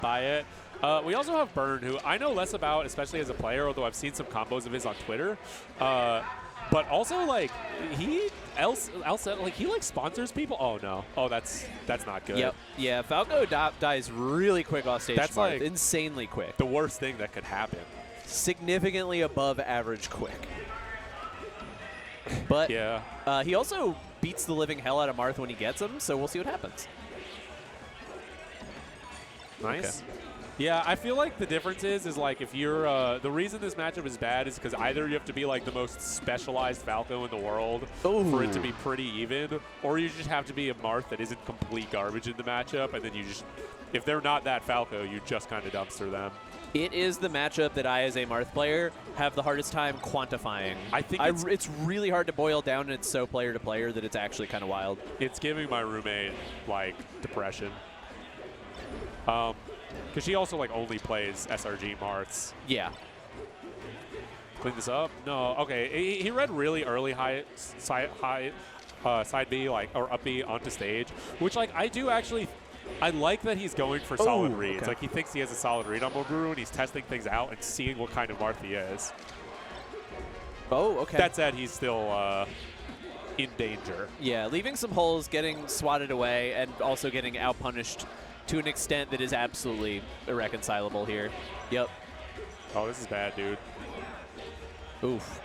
by it. We also have Burn, who I know less about, especially as a player, although I've seen some combos of his on Twitter. But also, like, he sponsors people. Oh no! Oh, that's not good. Yep. Yeah. Falco dies really quick off stage. That's like insanely quick. The worst thing that could happen. Significantly above average quick. But yeah, he also beats the living hell out of Marth when he gets him. So we'll see what happens. Nice. Okay. Yeah, I feel like the difference is like if you're the reason this matchup is bad is because either you have to be like the most specialized Falco in the world for it to be pretty even, or you just have to be a Marth that isn't complete garbage in the matchup, and then you just, if they're not that Falco, you just kind of dumpster them. It is the matchup that I, as a Marth player, have the hardest time quantifying. I think it's really hard to boil down, and it's so player to player that it's actually kind of wild. It's giving my roommate like depression. Because she also like only plays SRG Marths. Yeah. Clean this up? No. Okay. He read really early side B or up B onto stage, which like I like that he's going for solid reads. Okay. Like he thinks he has a solid read on Moburu, and he's testing things out and seeing what kind of Marth he is. Oh, okay. That said, he's still in danger. Yeah, leaving some holes, getting swatted away, and also getting outpunished to an extent that is absolutely irreconcilable here. Yep. Oh, this is bad, dude. Oof.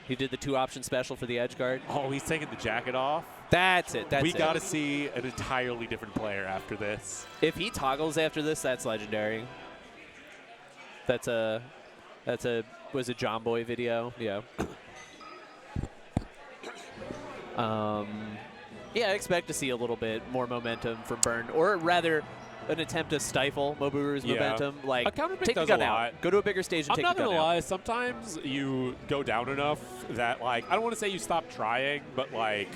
He did the 2-option special for the edge guard. Oh, he's taking the jacket off. That's it. We got to see an entirely different player after this. If he toggles after this, that's legendary. Was a John Boy video. Yeah. Yeah, I expect to see a little bit more momentum from Burn, or rather, an attempt to stifle Moburu's momentum. Like, a counter pick take the does gun a lot. out. Go to a bigger stage and I'm take not the gun gonna out. lie. Sometimes you go down enough that, like, I don't want to say you stop trying, but like,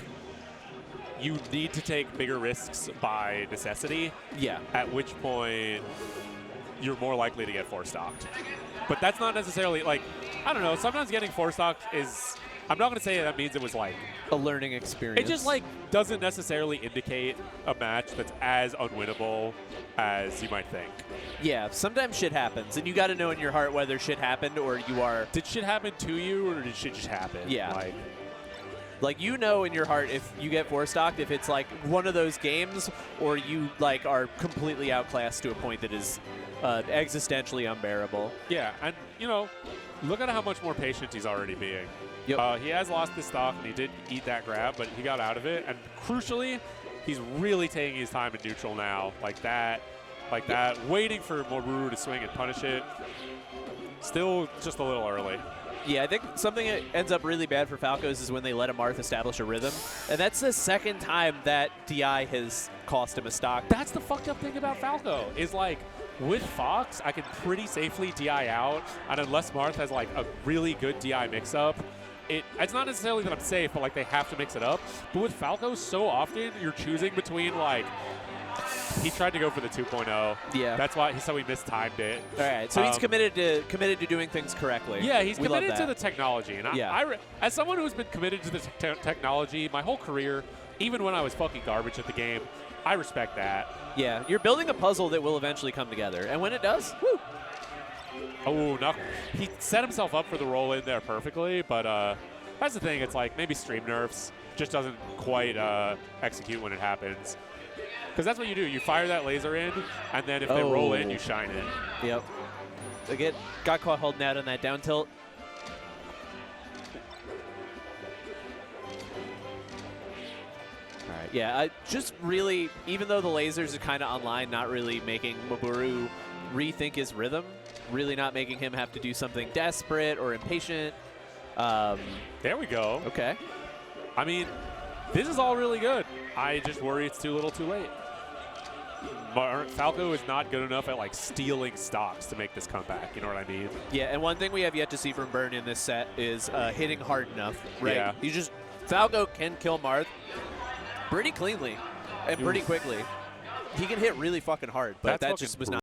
you need to take bigger risks by necessity. Yeah. At which point, you're more likely to get four-stocked. But that's not necessarily like, I don't know. Sometimes getting four-stocked is. I'm not going to say that means it was like a learning experience. It just like doesn't necessarily indicate a match that's as unwinnable as you might think. Yeah, sometimes shit happens, and you got to know in your heart whether shit happened or you are. Did shit happen to you, or did shit just happen? Yeah. Like you know in your heart if you get four-stocked, if it's like one of those games, or you like are completely outclassed to a point that is existentially unbearable. Yeah, and you know, look at how much more patient he's already being. Yep. He has lost his stock, and he did eat that grab, but he got out of it. And crucially, he's really taking his time in neutral now, like that, waiting for Moburu to swing and punish it. Still just a little early. Yeah, I think something that ends up really bad for Falcos is when they let a Marth establish a rhythm. And that's the second time that DI has cost him a stock. That's the fucked up thing about Falco, is like, with Fox, I can pretty safely DI out, and unless Marth has like a really good DI mix-up, it's not necessarily that I'm safe, but like they have to mix it up. But with Falco, so often you're choosing between like, he tried to go for the 2.0. Yeah. That's why so he mistimed it. All right. So he's committed to doing things correctly. Yeah, he's committed to the technology. And yeah. As someone who's been committed to the technology my whole career, even when I was fucking garbage at the game, I respect that. Yeah, you're building a puzzle that will eventually come together. And when it does, woo! Oh, no. He set himself up for the roll in there perfectly, but that's the thing. It's like maybe stream nerfs just doesn't quite execute when it happens. Because that's what you do. You fire that laser in, and then if they roll in, you shine it. Yep. Again, got caught holding out on that down tilt. All right. Yeah, just really, even though the lasers are kind of online, not really making Moburu rethink his rhythm, really not making him have to do something desperate or impatient. There we go. Okay. I mean, this is all really good. I just worry it's too little too late. Falco is not good enough at like stealing stocks to make this comeback. You know what I mean? Yeah, and one thing we have yet to see from Burn in this set is hitting hard enough. Right? Yeah. Falco can kill Marth pretty cleanly and pretty quickly. He can hit really fucking hard, but that just was not.